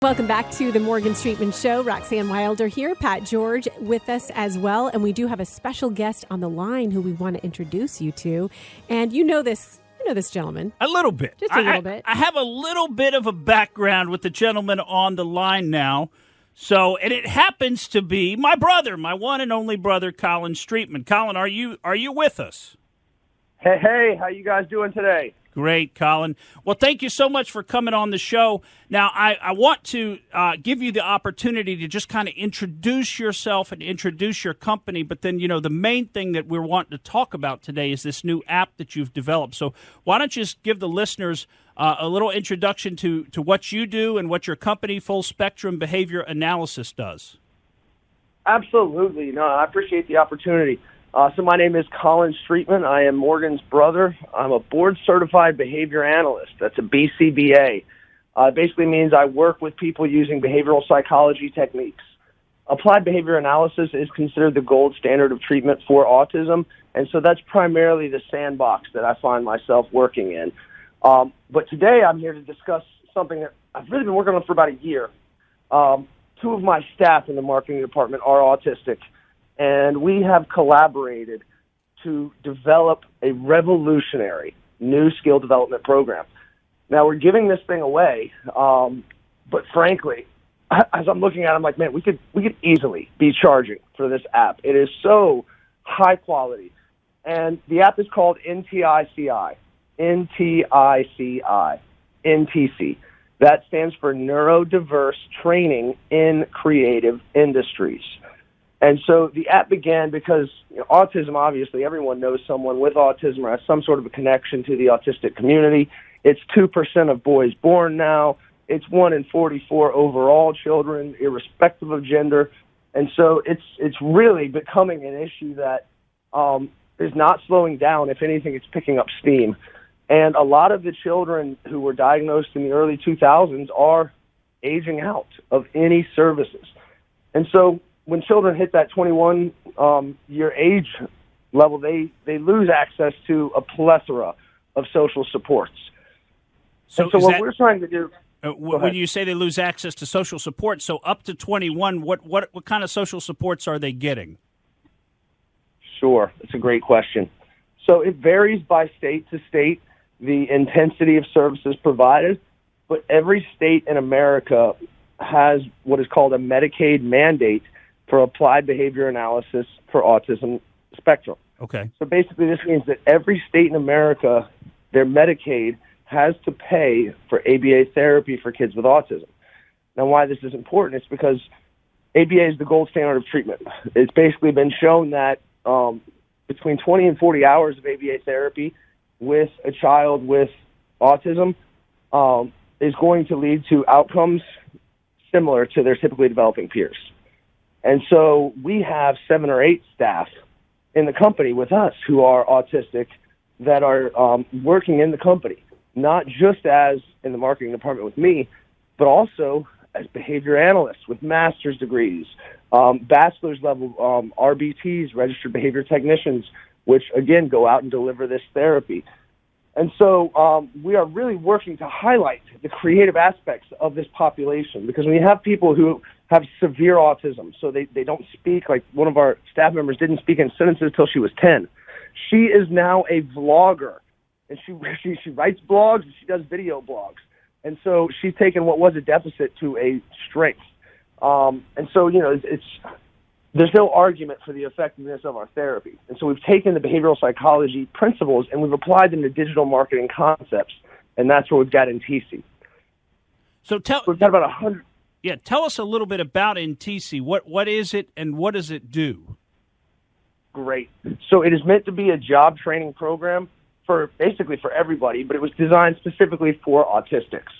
Welcome back to the Morgan Streetman Show. Roxanne Wilder here, Pat George with us as well. And we do have a special guest on the line who we want to introduce you to. And you know this gentleman. A little bit. Just a little bit. I have a little bit of a background with the gentleman on the line now. So, and it happens to be my brother, my one and only brother, Colin Streetman. Colin, are you with us? Hey, how you guys doing today? Great, Colin. Well, thank you so much for coming on the show. Now, I want to give you the opportunity to just kind of introduce yourself and introduce your company. But then, the main thing that we're wanting to talk about today is this new app that you've developed. So why don't you just give the listeners a little introduction to what you do and what your company, Full Spectrum Behavior Analysis, does? Absolutely. No, I appreciate the opportunity. So my name is Colin Streetman. I am Morgan's brother. I'm a board-certified behavior analyst. That's a BCBA. It basically means I work with people using behavioral psychology techniques. Applied behavior analysis is considered the gold standard of treatment for autism, and so that's primarily the sandbox that I find myself working in. But today I'm here to discuss something that I've really been working on for about a year. Two of my staff in the marketing department are autistic, and we have collaborated to develop a revolutionary new skill development program. Now, we're giving this thing away, but frankly, as I'm looking at it, I'm like, man, we could easily be charging for this app. It is so high quality. And the app is called NTICI. NTC. That stands for Neurodiverse Training in Creative Industries. And so the app began because autism, obviously, everyone knows someone with autism or has some sort of a connection to the autistic community. It's 2% of boys born now. It's 1 in 44 overall children, irrespective of gender. And so it's really becoming an issue that is not slowing down. If anything, it's picking up steam. And a lot of the children who were diagnosed in the early 2000s are aging out of any services. And so when children hit that 21-year age level, they lose access to a plethora of social supports. So what we're trying to do... when you say they lose access to social support, so up to 21, what kind of social supports are they getting? Sure. That's a great question. So it varies by state to state, the intensity of services provided, but every state in America has what is called a Medicaid mandate for applied behavior analysis for autism spectrum. Okay. So basically this means that every state in America, their Medicaid has to pay for ABA therapy for kids with autism. Now, why this is important is because ABA is the gold standard of treatment. It's basically been shown that between 20 and 40 hours of ABA therapy with a child with autism is going to lead to outcomes similar to their typically developing peers. And so we have 7 or 8 staff in the company with us who are autistic that are working in the company, not just as in the marketing department with me, but also as behavior analysts with master's degrees, bachelor's level RBTs, registered behavior technicians, which, again, go out and deliver this therapy. And so we are really working to highlight the creative aspects of this population, because when you have people who have severe autism, so they don't speak, like one of our staff members didn't speak in sentences until she was 10. She is now a vlogger, and she writes blogs, and she does video blogs. And so she's taken what was a deficit to a strength. And so, there's no argument for the effectiveness of our therapy. And so we've taken the behavioral psychology principles and we've applied them to digital marketing concepts, and that's what we've got in TC. So we've got about 100. Yeah, tell us a little bit about NTC. What is it and what does it do? Great. So it is meant to be a job training program for everybody, but it was designed specifically for autistics.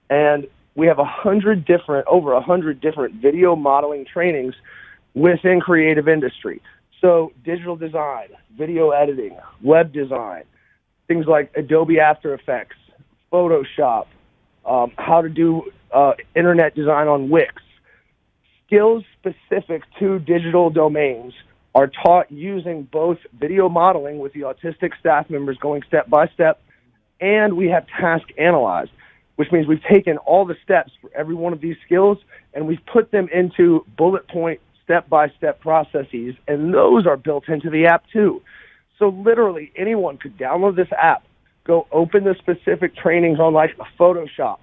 And we have over 100 different video modeling trainings within creative industry. So digital design, video editing, web design, things like Adobe After Effects, Photoshop, how to do internet design on Wix. Skills specific to digital domains are taught using both video modeling with the autistic staff members going step by step, and we have task analyzed. which means we've taken all the steps for every one of these skills and we've put them into bullet point, step-by-step processes, and those are built into the app too. So literally anyone could download this app, go open the specific trainings on like Photoshop,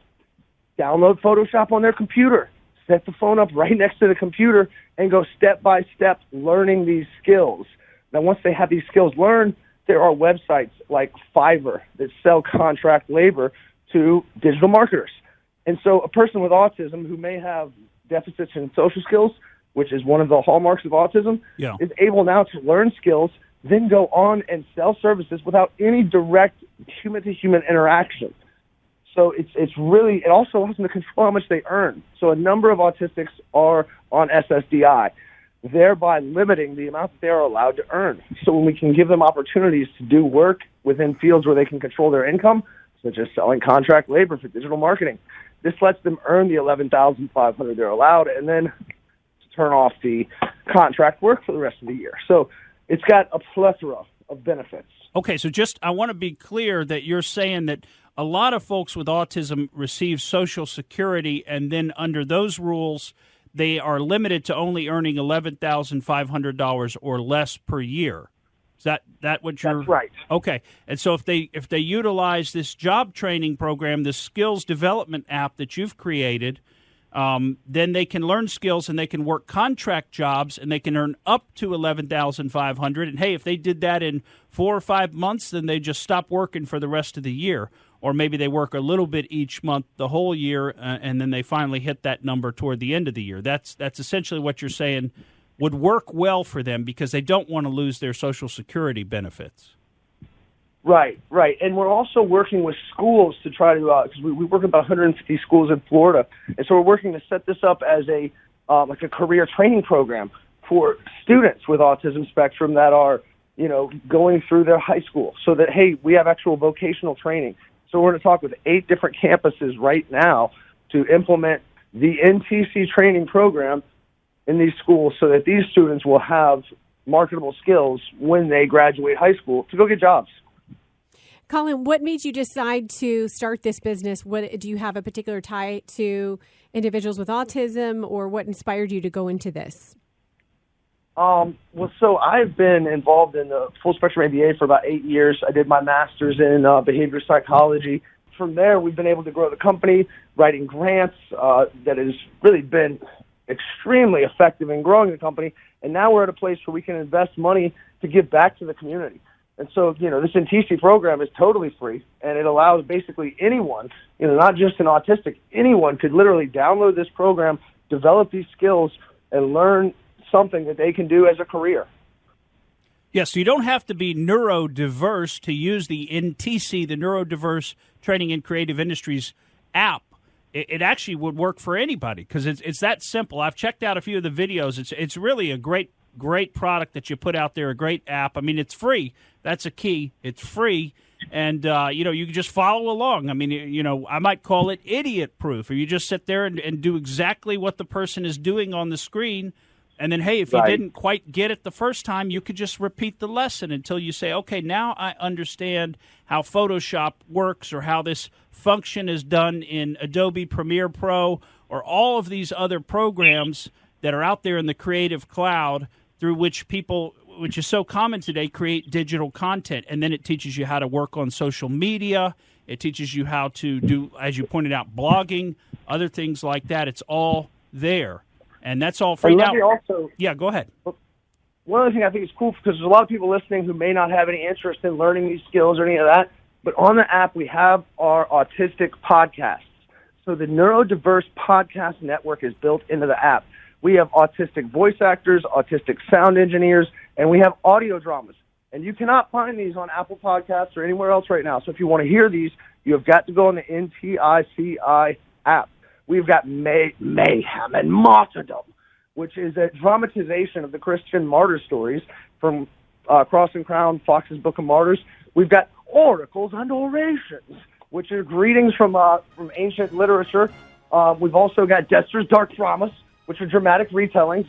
download Photoshop on their computer, set the phone up right next to the computer, and go step-by-step learning these skills. Now, once they have these skills learned, there are websites like Fiverr that sell contract labor to digital marketers. And so a person with autism who may have deficits in social skills, which is one of the hallmarks of autism, is able now to learn skills, then go on and sell services without any direct human-to-human interaction. So it's really, it also allows them to control how much they earn. So a number of autistics are on SSDI, thereby limiting the amount that they are allowed to earn. So when we can give them opportunities to do work within fields where they can control their income, such as selling contract labor for digital marketing, this lets them earn the $11,500 they're allowed, and then turn off the contract work for the rest of the year. So it's got a plethora of benefits. Okay, so I want to be clear that you're saying that a lot of folks with autism receive Social Security, and then under those rules, they are limited to only earning $11,500 or less per year. Is that what you're? That's right. Okay, and so if they utilize this job training program, this skills development app that you've created, then they can learn skills and they can work contract jobs and they can earn up to $11,500. And hey, if they did that in 4 or 5 months, then they just stop working for the rest of the year. Or maybe they work a little bit each month the whole year, and then they finally hit that number toward the end of the year. That's essentially what you're saying would work well for them because they don't want to lose their Social Security benefits. Right. And we're also working with schools to try to, because we work with about 150 schools in Florida, and so we're working to set this up as a like a career training program for students with autism spectrum that are, going through their high school, so that, hey, we have actual vocational training. So we're going to talk with 8 different campuses right now to implement the NTC training program in these schools so that these students will have marketable skills when they graduate high school to go get jobs. Colin, what made you decide to start this business? Do you have a particular tie to individuals with autism, or what inspired you to go into this? So I've been involved in the full spectrum ABA for about 8 years. I did my master's in behavior psychology. From there, we've been able to grow the company, writing grants that has really been extremely effective in growing the company. And now we're at a place where we can invest money to give back to the community. And so, this NTC program is totally free, and it allows basically anyone, not just an autistic, anyone could literally download this program, develop these skills, and learn something that they can do as a career. Yes, so you don't have to be neurodiverse to use the NTC, the Neurodiverse Training in Creative Industries app. It actually would work for anybody because it's that simple. I've checked out a few of the videos. It's really a great product that you put out there, a great app. I mean, it's free. That's a key. It's free. And, you can just follow along. I mean, I might call it idiot-proof. Or you just sit there and do exactly what the person is doing on the screen. And then, hey, if you didn't quite get it the first time, you could just repeat the lesson until you say, okay, now I understand how Photoshop works or how this function is done in Adobe Premiere Pro or all of these other programs that are out there in the Creative Cloud through which people, which is so common today, create digital content. And then it teaches you how to work on social media. It teaches you how to do, as you pointed out, blogging, other things like that. It's all there. And that's all free now. Yeah, go ahead. One other thing I think is cool, because there's a lot of people listening who may not have any interest in learning these skills or any of that, but on the app we have our Autistic Podcasts. So the Neurodiverse Podcast Network is built into the app. We have autistic voice actors, autistic sound engineers, and we have audio dramas. And you cannot find these on Apple Podcasts or anywhere else right now. So if you want to hear these, you have got to go on the NTICI app. We've got Mayhem and Martyrdom, which is a dramatization of the Christian martyr stories from Cross and Crown, Fox's Book of Martyrs. We've got Oracles and Orations, which are greetings from ancient literature. We've also got Dester's Dark Promise, which are dramatic retellings,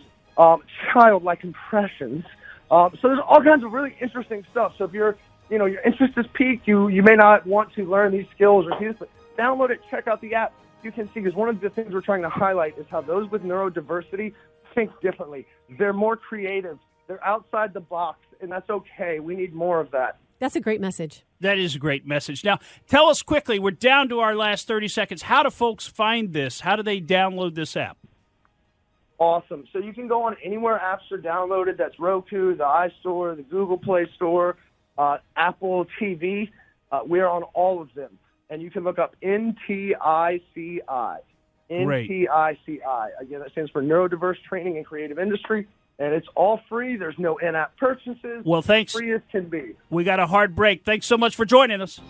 childlike impressions. So there's all kinds of really interesting stuff. So if your interest is piqued, you may not want to learn these skills or see this, but download it, check out the app. You can see, because one of the things we're trying to highlight is how those with neurodiversity think differently. They're more creative. They're outside the box, and that's okay. We need more of that. That's a great message. That is a great message. Now, tell us quickly, we're down to our last 30 seconds. How do folks find this? How do they download this app? Awesome. So you can go on anywhere apps are downloaded. That's Roku, the iStore, the Google Play Store, Apple TV. We're on all of them. And you can look up NTICI. Great. NTICI. Again, that stands for Neurodiverse Training and Creative Industry. And it's all free. There's no in-app purchases. Well, thanks. Free as can be. We got a hard break. Thanks so much for joining us.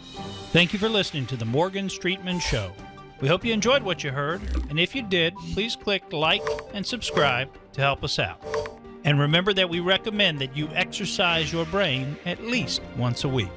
Thank you for listening to the Morgan Streetman Show. We hope you enjoyed what you heard. And if you did, please click like and subscribe to help us out. And remember that we recommend that you exercise your brain at least once a week.